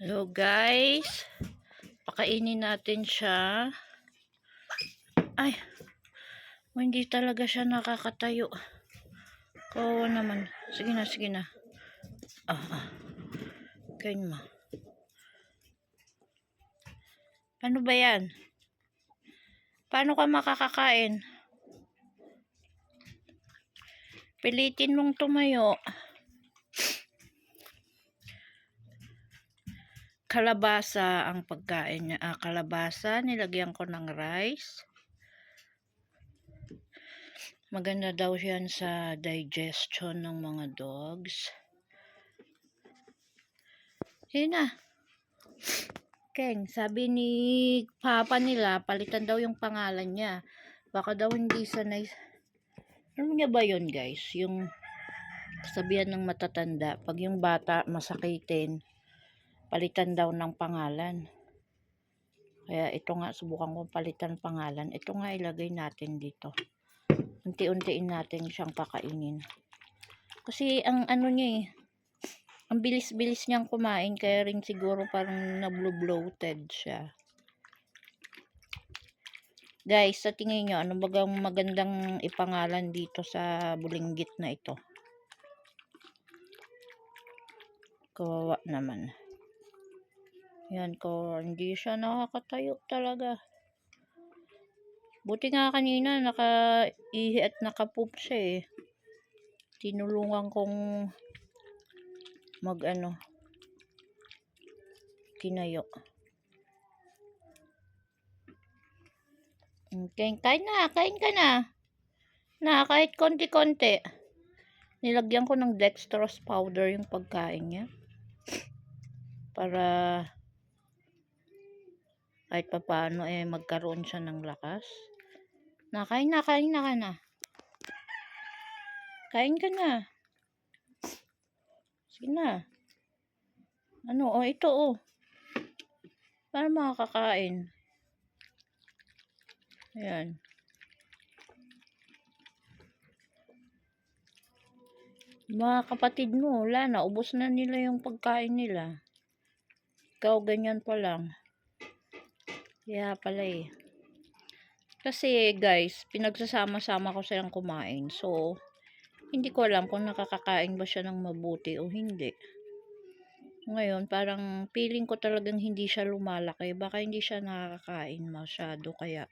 Hello guys, pakainin natin siya. Ay, hindi talaga siya nakakatayo. Kawawa naman. Sige na, sige na. Kain mo. Paano ba yan? Paano ka makakakain? Pilitin mong tumayo. Kalabasa ang pagkain niya. Kalabasa, nilagyan ko ng rice. Maganda daw yan sa digestion ng mga dogs. Sige na. Keng, sabi ni papa nila, palitan daw yung pangalan niya. Baka daw hindi sanay. Ano niya ba yun guys? Yung sabihan ng matatanda, pag yung bata masakitin, palitan daw ng pangalan. Kaya ito nga, subukan ko palitan pangalan. Ito nga ilagay natin dito. Unti-untiin natin siyang pakainin. Kasi ang ano niya ang bilis-bilis niyang kumain, kaya rin siguro parang na-bloated siya. Guys, sa tingin nyo, ano bagang magandang ipangalan dito sa bulinggit na ito? Kawawa naman. Yan ko, hindi siya nakakatayo talaga. Buti nga kanina naka-ihi at naka-poop siya Tinulungan kong kinayo. Kain na, kain ka na. Kahit konti-konti. Nilagyan ko ng dextrose powder yung pagkain niya. Para kahit papaano magkaroon siya ng lakas. Kain na ka na. Kain ka na. Sige na. Ito para makakakain. Ayan. Mga kapatid mo, wala na. Ubos na nila yung pagkain nila. Ikaw, ganyan pa lang. Kaya pala Kasi guys, pinagsasama-sama ko silang kumain. So, hindi ko alam kung nakakakain ba siya ng mabuti o hindi. Ngayon, parang feeling ko talagang hindi siya lumalaki. Baka hindi siya nakakakain masyado. Kaya,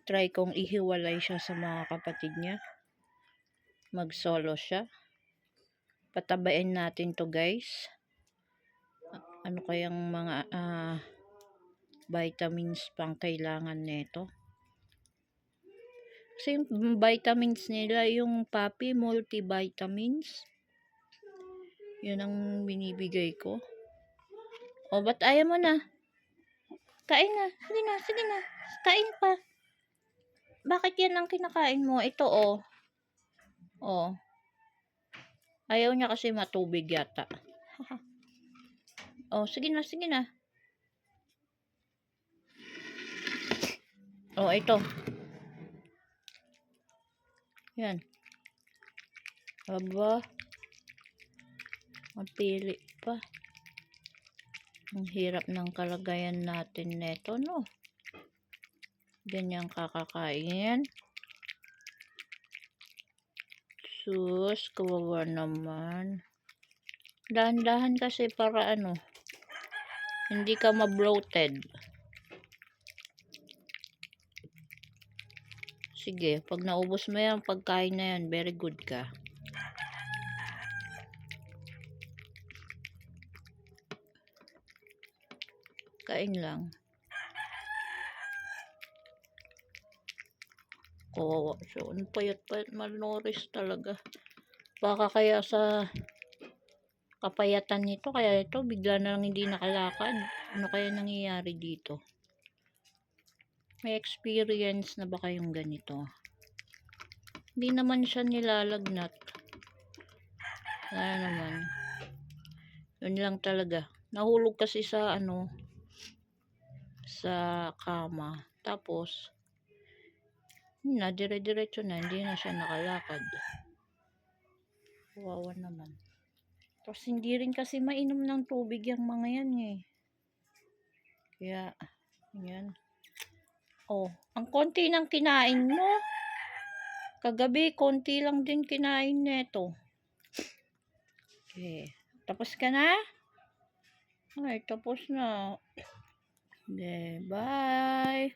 try kong ihiwalay siya sa mga kapatid niya. Mag-solo siya. Patabain natin to guys. Ano kayang mga vitamins pang kailangan nito. Kasi yung vitamins nila, yung Papi multivitamins. Yun ang binibigay ko. Ba't ayaw mo na? Kain na. Sige na. Kain pa. Bakit yan ang kinakain mo? Ito Ayaw niya kasi matubig yata. Sige na. Ito. Yan. Aba. Mapili pa. Ang hirap ng kalagayan natin neto, no? Ganyan kakakain. Sus, kawawa naman. Dahan-dahan kasi para hindi ka ma-bloated. Sige, pag naubos mo yan, pagkain na yan, very good ka. Kain lang. So, payat malnourished talaga. Baka kaya sa kapayatan nito, kaya ito bigla na lang hindi nakalakad. Ano kaya nangyayari dito? May experience na ba kayong ganito? Hindi naman siya nilalagnat. Wala naman. Yun lang talaga. Nahulog kasi sa sa kama. Tapos dire-diretso na, hindi na siya nakalakad. Kawawa naman. Tapos hindi rin kasi mainom ng tubig yung mga yan eh. Kaya, yan. Oh, ang konti ng kinain mo. Kagabi, konti lang din kinain neto. Okay. Tapos ka na? Ay, tapos na. Okay, bye.